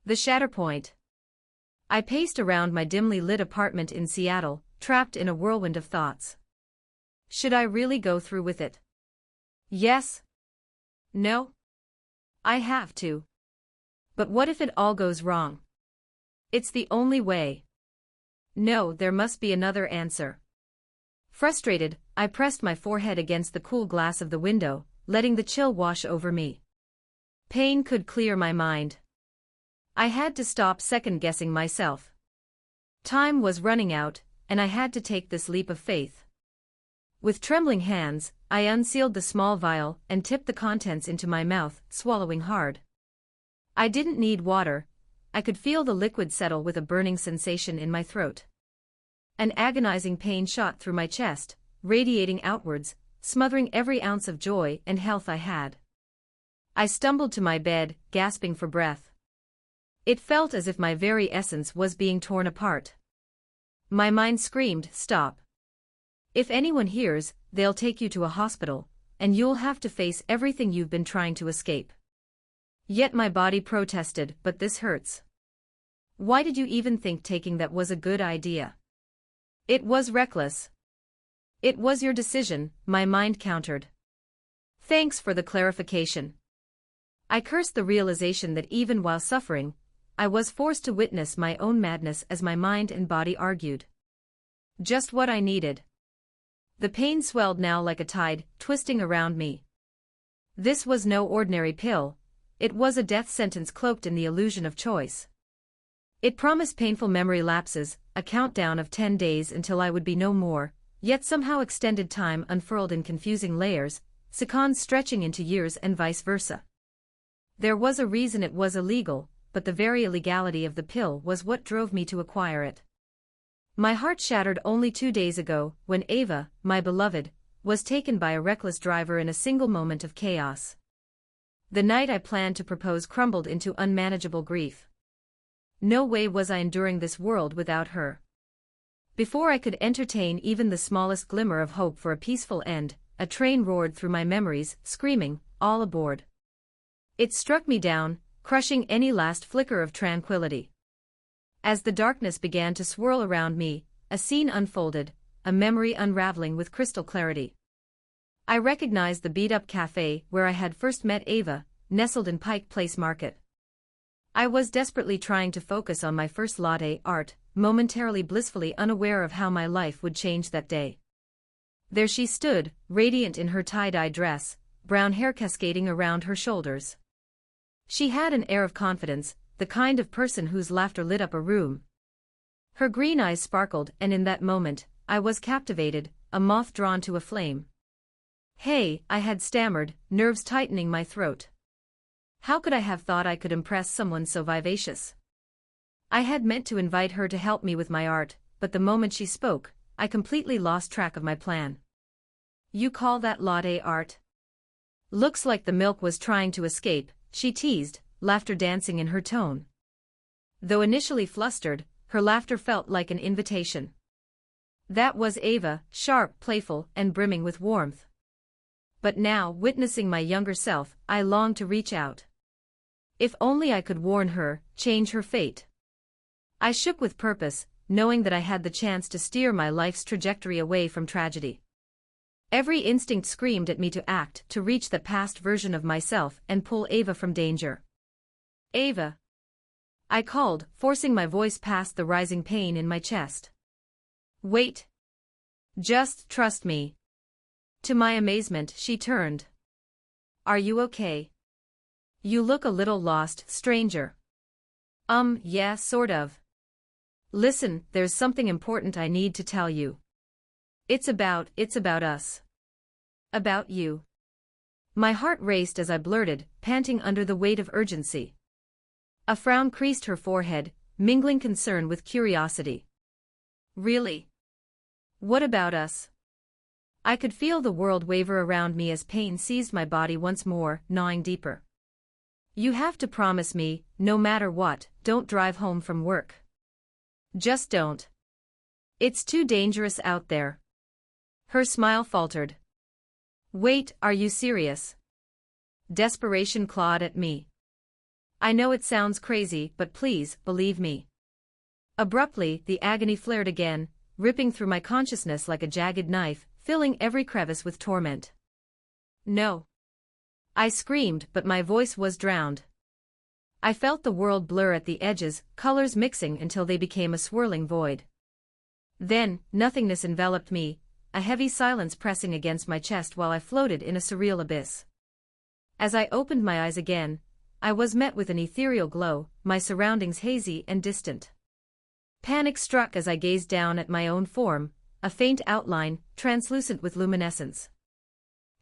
The Shatterpoint. I paced around my dimly lit apartment in Seattle, trapped in a whirlwind of thoughts. Should I really go through with it? Yes. No. I have to. But what if it all goes wrong? It's the only way. No, there must be another answer. Frustrated, I pressed my forehead against the cool glass of the window, letting the chill wash over me. Pain could clear my mind. I had to stop second-guessing myself. Time was running out, and I had to take this leap of faith. With trembling hands, I unsealed the small vial and tipped the contents into my mouth, swallowing hard. I didn't need water. I could feel the liquid settle with a burning sensation in my throat. An agonizing pain shot through my chest, radiating outwards, smothering every ounce of joy and health I had. I stumbled to my bed, gasping for breath. It felt as if my very essence was being torn apart. My mind screamed, "Stop. If anyone hears, they'll take you to a hospital, and you'll have to face everything you've been trying to escape." Yet my body protested, "But this hurts. Why did you even think taking that was a good idea? It was reckless." "It was your decision," my mind countered. "Thanks for the clarification." I cursed the realization that even while suffering, I was forced to witness my own madness as my mind and body argued. Just what I needed. The pain swelled now like a tide, twisting around me. This was no ordinary pill. It was a death sentence cloaked in the illusion of choice. It promised painful memory lapses, a countdown of 10 days until I would be no more, yet somehow extended time unfurled in confusing layers, seconds stretching into years and vice versa. There was a reason it was illegal, but the very illegality of the pill was what drove me to acquire it. My heart shattered only 2 days ago, when Ava, my beloved, was taken by a reckless driver in a single moment of chaos. The night I planned to propose crumbled into unmanageable grief. No way was I enduring this world without her. Before I could entertain even the smallest glimmer of hope for a peaceful end, a train roared through my memories, screaming, "All aboard!" It struck me down, crushing any last flicker of tranquility. As the darkness began to swirl around me, a scene unfolded, a memory unraveling with crystal clarity. I recognized the beat-up cafe where I had first met Ava, nestled in Pike Place Market. I was desperately trying to focus on my first latte art, momentarily blissfully unaware of how my life would change that day. There she stood, radiant in her tie-dye dress, brown hair cascading around her shoulders. She had an air of confidence, the kind of person whose laughter lit up a room. Her green eyes sparkled, and in that moment, I was captivated, a moth drawn to a flame. "Hey," I had stammered, nerves tightening my throat. How could I have thought I could impress someone so vivacious? I had meant to invite her to help me with my art, but the moment she spoke, I completely lost track of my plan. "You call that latte art? Looks like the milk was trying to escape," she teased, laughter dancing in her tone. Though initially flustered, her laughter felt like an invitation. That was Ava, sharp, playful, and brimming with warmth. But now, witnessing my younger self, I longed to reach out. If only I could warn her, change her fate. I shook with purpose, knowing that I had the chance to steer my life's trajectory away from tragedy. Every instinct screamed at me to act, to reach the past version of myself and pull Ava from danger. "Ava!" I called, forcing my voice past the rising pain in my chest. "Wait. Just trust me." To my amazement, she turned. "Are you okay? You look a little lost, stranger." Yeah, sort of. Listen, there's something important I need to tell you. It's about us. About you." My heart raced as I blurted, panting under the weight of urgency. A frown creased her forehead, mingling concern with curiosity. "Really? What about us?" I could feel the world waver around me as pain seized my body once more, gnawing deeper. "You have to promise me, no matter what, don't drive home from work. Just don't. It's too dangerous out there." Her smile faltered. "Wait, are you serious?" Desperation clawed at me. I know it sounds crazy, but please, believe me. Abruptly, the agony flared again, ripping through my consciousness like a jagged knife, filling every crevice with torment. No. I screamed, but my voice was drowned. I felt the world blur at the edges, colors mixing until they became a swirling void. Then, nothingness enveloped me, a heavy silence pressing against my chest while I floated in a surreal abyss. As I opened my eyes again, I was met with an ethereal glow, my surroundings hazy and distant. Panic struck as I gazed down at my own form, a faint outline, translucent with luminescence.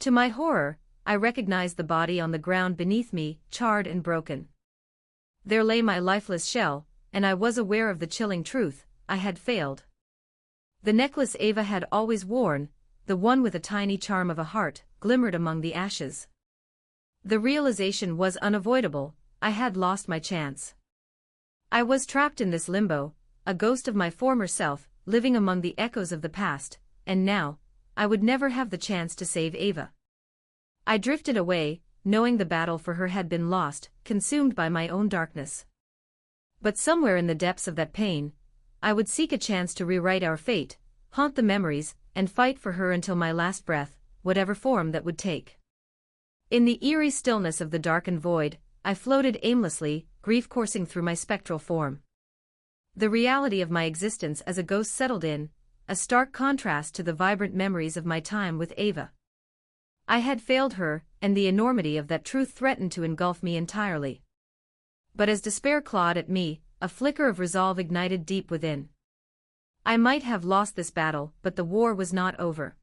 To my horror, I recognized the body on the ground beneath me, charred and broken. There lay my lifeless shell, and I was aware of the chilling truth: I had failed. The necklace Ava had always worn, the one with a tiny charm of a heart, glimmered among the ashes. The realization was unavoidable: I had lost my chance. I was trapped in this limbo, a ghost of my former self, living among the echoes of the past, and now, I would never have the chance to save Ava. I drifted away, knowing the battle for her had been lost, consumed by my own darkness. But somewhere in the depths of that pain, I would seek a chance to rewrite our fate, haunt the memories, and fight for her until my last breath, whatever form that would take. In the eerie stillness of the darkened void, I floated aimlessly, grief coursing through my spectral form. The reality of my existence as a ghost settled in, a stark contrast to the vibrant memories of my time with Ava. I had failed her, and the enormity of that truth threatened to engulf me entirely. But as despair clawed at me, a flicker of resolve ignited deep within. I might have lost this battle, but the war was not over.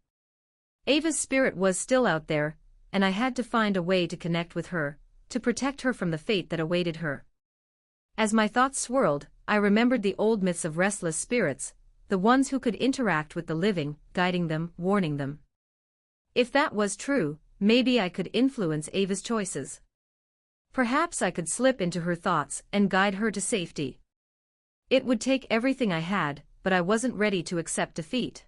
Ava's spirit was still out there, and I had to find a way to connect with her, to protect her from the fate that awaited her. As my thoughts swirled, I remembered the old myths of restless spirits, the ones who could interact with the living, guiding them, warning them. If that was true, maybe I could influence Ava's choices. Perhaps I could slip into her thoughts and guide her to safety. It would take everything I had, but I wasn't ready to accept defeat.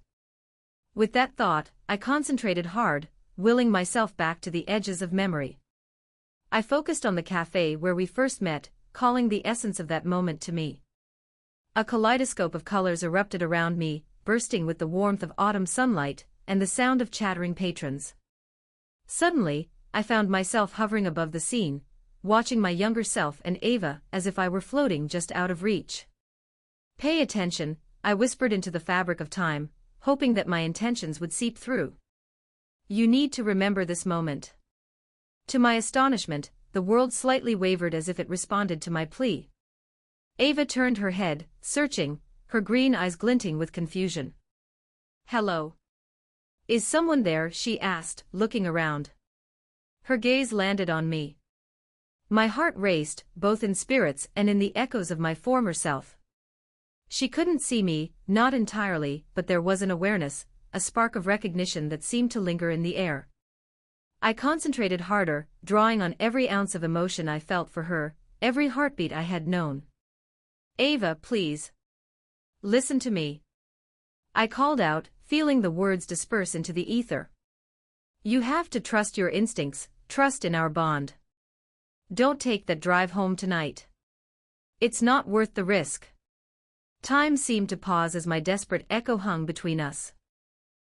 With that thought, I concentrated hard, willing myself back to the edges of memory. I focused on the cafe where we first met, calling the essence of that moment to me. A kaleidoscope of colors erupted around me, bursting with the warmth of autumn sunlight and the sound of chattering patrons. Suddenly, I found myself hovering above the scene, watching my younger self and Ava as if I were floating just out of reach. "Pay attention," I whispered into the fabric of time, hoping that my intentions would seep through. "You need to remember this moment." To my astonishment, the world slightly wavered as if it responded to my plea. Ava turned her head, searching, her green eyes glinting with confusion. "Hello. Is someone there?" she asked, looking around. Her gaze landed on me. My heart raced, both in spirits and in the echoes of my former self. She couldn't see me, not entirely, but there was an awareness, a spark of recognition that seemed to linger in the air. I concentrated harder, drawing on every ounce of emotion I felt for her, every heartbeat I had known. "Ava, please. Listen to me." I called out, feeling the words disperse into the ether. "You have to trust your instincts, trust in our bond. Don't take that drive home tonight. It's not worth the risk." Time seemed to pause as my desperate echo hung between us.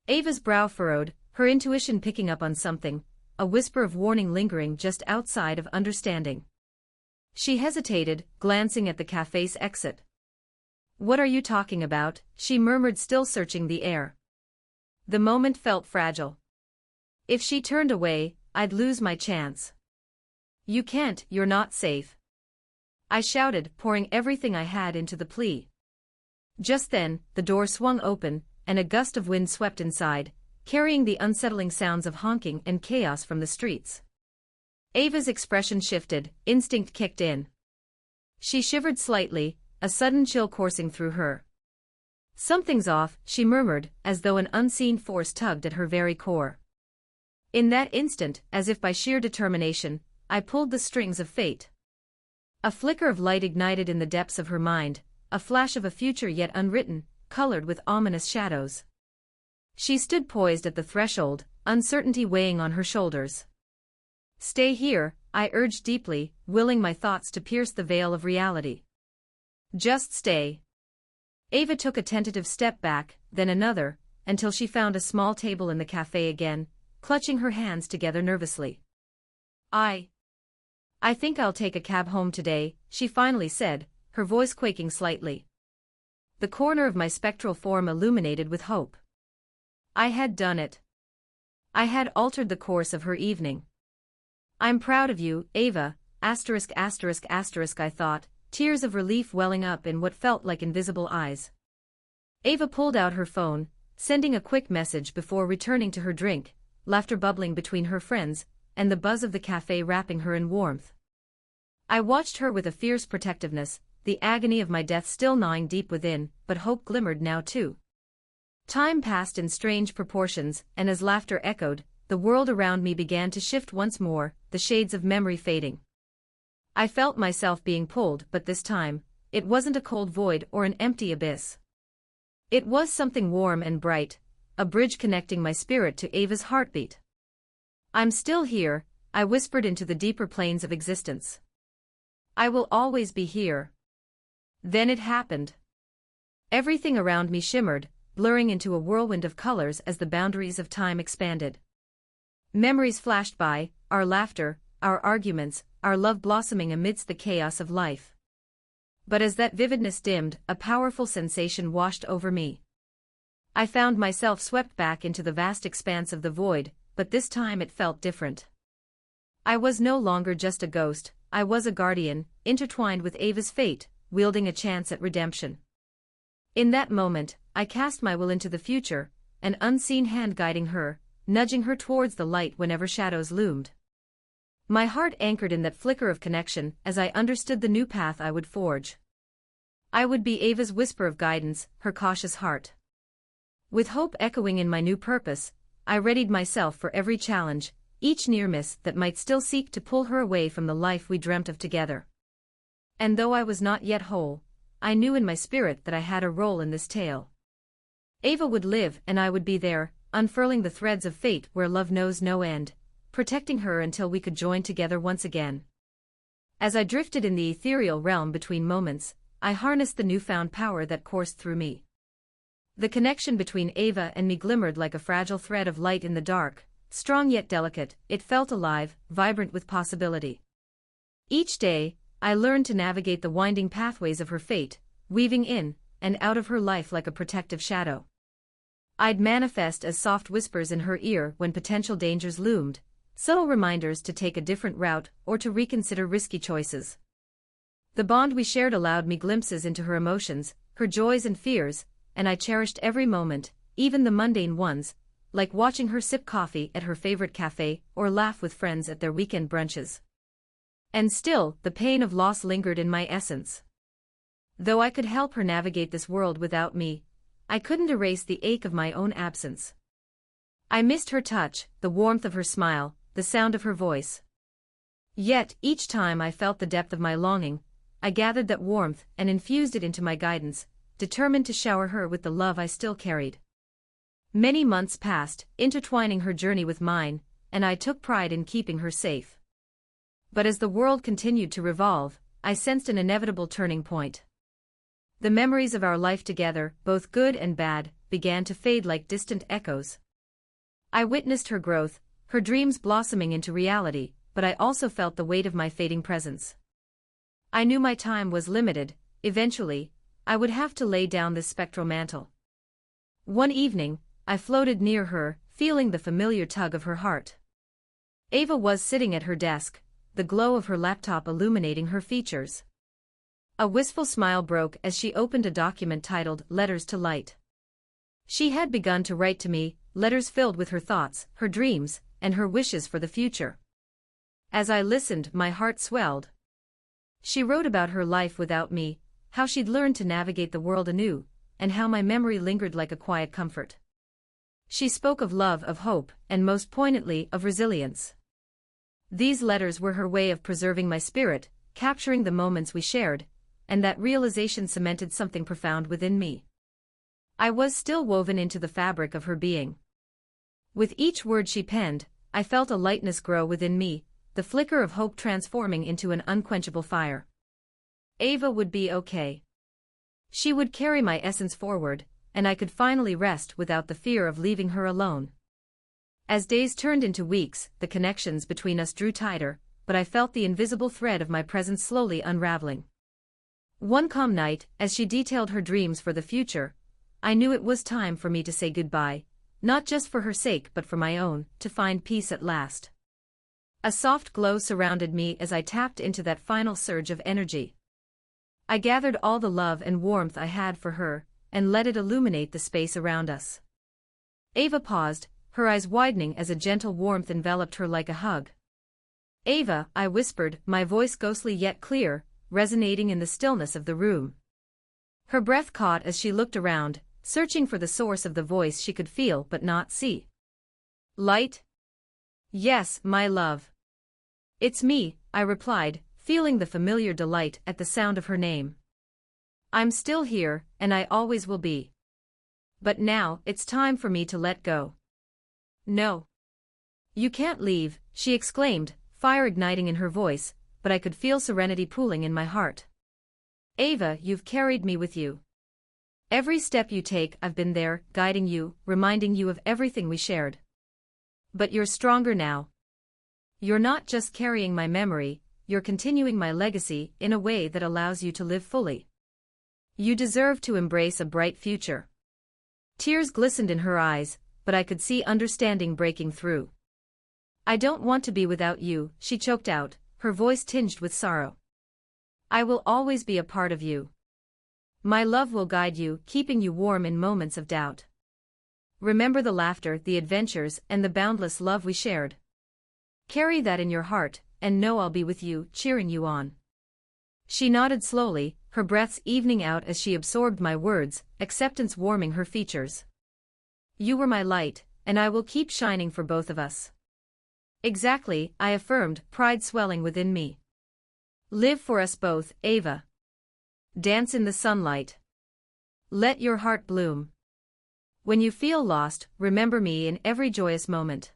Ava's brow furrowed, her intuition picking up on something, a whisper of warning lingering just outside of understanding. She hesitated, glancing at the cafe's exit. "What are you talking about?" she murmured, still searching the air. The moment felt fragile. If she turned away, I'd lose my chance. "You can't, you're not safe," I shouted, pouring everything I had into the plea. Just then, the door swung open, and a gust of wind swept inside, carrying the unsettling sounds of honking and chaos from the streets. Ava's expression shifted, instinct kicked in. She shivered slightly, a sudden chill coursing through her. "Something's off," she murmured, as though an unseen force tugged at her very core. In that instant, as if by sheer determination, I pulled the strings of fate. A flicker of light ignited in the depths of her mind, a flash of a future yet unwritten, colored with ominous shadows. She stood poised at the threshold, uncertainty weighing on her shoulders. "Stay here," I urged deeply, willing my thoughts to pierce the veil of reality. Just stay. Ava took a tentative step back, then another, until she found a small table in the cafe again, clutching her hands together nervously. I think I'll take a cab home today, she finally said, her voice quaking slightly. The corner of my spectral form illuminated with hope. I had done it. I had altered the course of her evening. I'm proud of you, Ava, ******, I thought, tears of relief welling up in what felt like invisible eyes. Ava pulled out her phone, sending a quick message before returning to her drink, laughter bubbling between her friends, and the buzz of the cafe wrapping her in warmth. I watched her with a fierce protectiveness, the agony of my death still gnawing deep within, but hope glimmered now too. Time passed in strange proportions, and as laughter echoed, the world around me began to shift once more, the shades of memory fading. I felt myself being pulled, but this time, it wasn't a cold void or an empty abyss. It was something warm and bright, a bridge connecting my spirit to Ava's heartbeat. I'm still here, I whispered into the deeper planes of existence. I will always be here. Then it happened. Everything around me shimmered, blurring into a whirlwind of colors as the boundaries of time expanded. Memories flashed by, our laughter, our arguments, our love blossoming amidst the chaos of life. But as that vividness dimmed, a powerful sensation washed over me. I found myself swept back into the vast expanse of the void, but this time it felt different. I was no longer just a ghost, I was a guardian, intertwined with Ava's fate, wielding a chance at redemption. In that moment, I cast my will into the future, an unseen hand guiding her, nudging her towards the light whenever shadows loomed. My heart anchored in that flicker of connection as I understood the new path I would forge. I would be Ava's whisper of guidance, her cautious heart. With hope echoing in my new purpose, I readied myself for every challenge, each near miss that might still seek to pull her away from the life we dreamt of together. And though I was not yet whole, I knew in my spirit that I had a role in this tale. Ava would live and I would be there, unfurling the threads of fate where love knows no end, protecting her until we could join together once again. As I drifted in the ethereal realm between moments, I harnessed the newfound power that coursed through me. The connection between Ava and me glimmered like a fragile thread of light in the dark, strong yet delicate, it felt alive, vibrant with possibility. Each day, I learned to navigate the winding pathways of her fate, weaving in and out of her life like a protective shadow. I'd manifest as soft whispers in her ear when potential dangers loomed, subtle reminders to take a different route or to reconsider risky choices. The bond we shared allowed me glimpses into her emotions, her joys and fears, and I cherished every moment, even the mundane ones, like watching her sip coffee at her favorite cafe or laugh with friends at their weekend brunches. And still, the pain of loss lingered in my essence. Though I could help her navigate this world without me, I couldn't erase the ache of my own absence. I missed her touch, the warmth of her smile, the sound of her voice. Yet, each time I felt the depth of my longing, I gathered that warmth and infused it into my guidance, determined to shower her with the love I still carried. Many months passed, intertwining her journey with mine, and I took pride in keeping her safe. But as the world continued to revolve, I sensed an inevitable turning point. The memories of our life together, both good and bad, began to fade like distant echoes. I witnessed her growth, her dreams blossoming into reality, but I also felt the weight of my fading presence. I knew my time was limited, eventually, I would have to lay down this spectral mantle. One evening, I floated near her, feeling the familiar tug of her heart. Ava was sitting at her desk, the glow of her laptop illuminating her features. A wistful smile broke as she opened a document titled Letters to Light. She had begun to write to me, letters filled with her thoughts, her dreams, and her wishes for the future. As I listened, my heart swelled. She wrote about her life without me, how she'd learned to navigate the world anew, and how my memory lingered like a quiet comfort. She spoke of love, of hope, and most poignantly, of resilience. These letters were her way of preserving my spirit, capturing the moments we shared, and that realization cemented something profound within me. I was still woven into the fabric of her being. With each word she penned, I felt a lightness grow within me, the flicker of hope transforming into an unquenchable fire. Ava would be okay. She would carry my essence forward, and I could finally rest without the fear of leaving her alone. As days turned into weeks, the connections between us drew tighter, but I felt the invisible thread of my presence slowly unraveling. One calm night, as she detailed her dreams for the future, I knew it was time for me to say goodbye, not just for her sake but for my own, to find peace at last. A soft glow surrounded me as I tapped into that final surge of energy. I gathered all the love and warmth I had for her, and let it illuminate the space around us. Ava paused, her eyes widening as a gentle warmth enveloped her like a hug. "Ava," I whispered, my voice ghostly yet clear, resonating in the stillness of the room. Her breath caught as she looked around, searching for the source of the voice she could feel but not see. "Light?" "Yes, my love." "It's me," I replied, feeling the familiar delight at the sound of her name. "I'm still here, and I always will be. But now, it's time for me to let go." "No. You can't leave," she exclaimed, fire igniting in her voice, but I could feel serenity pooling in my heart. "Ava, you've carried me with you. Every step you take, I've been there, guiding you, reminding you of everything we shared. But you're stronger now. You're not just carrying my memory, you're continuing my legacy in a way that allows you to live fully. You deserve to embrace a bright future." Tears glistened in her eyes, but I could see understanding breaking through. "I don't want to be without you," she choked out, her voice tinged with sorrow. "I will always be a part of you. My love will guide you, keeping you warm in moments of doubt. Remember the laughter, the adventures, and the boundless love we shared. Carry that in your heart, and know I'll be with you, cheering you on." She nodded slowly, her breaths evening out as she absorbed my words, acceptance warming her features. "You were my light, and I will keep shining for both of us." "Exactly," I affirmed, pride swelling within me. "Live for us both, Ava. Dance in the sunlight. Let your heart bloom. When you feel lost, remember me in every joyous moment.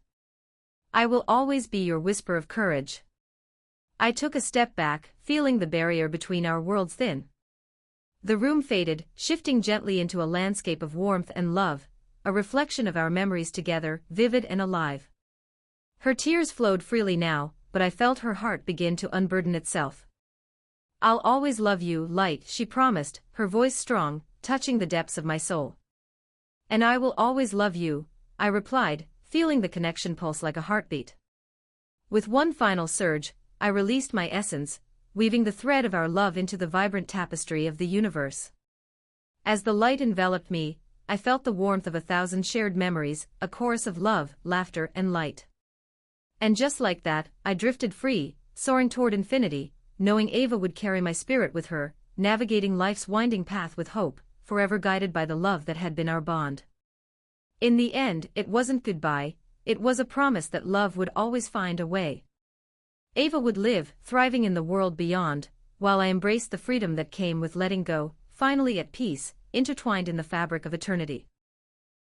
I will always be your whisper of courage." I took a step back, feeling the barrier between our worlds thin. The room faded, shifting gently into a landscape of warmth and love, a reflection of our memories together, vivid and alive. Her tears flowed freely now, but I felt her heart begin to unburden itself. "I'll always love you, Light," she promised, her voice strong, touching the depths of my soul. "And I will always love you," I replied, feeling the connection pulse like a heartbeat. With one final surge, I released my essence, weaving the thread of our love into the vibrant tapestry of the universe. As the light enveloped me, I felt the warmth of 1,000 shared memories, a chorus of love, laughter, and light. And just like that, I drifted free, soaring toward infinity, knowing Ava would carry my spirit with her, navigating life's winding path with hope, forever guided by the love that had been our bond. In the end, it wasn't goodbye, it was a promise that love would always find a way. Ava would live, thriving in the world beyond, while I embraced the freedom that came with letting go, finally at peace, intertwined in the fabric of eternity.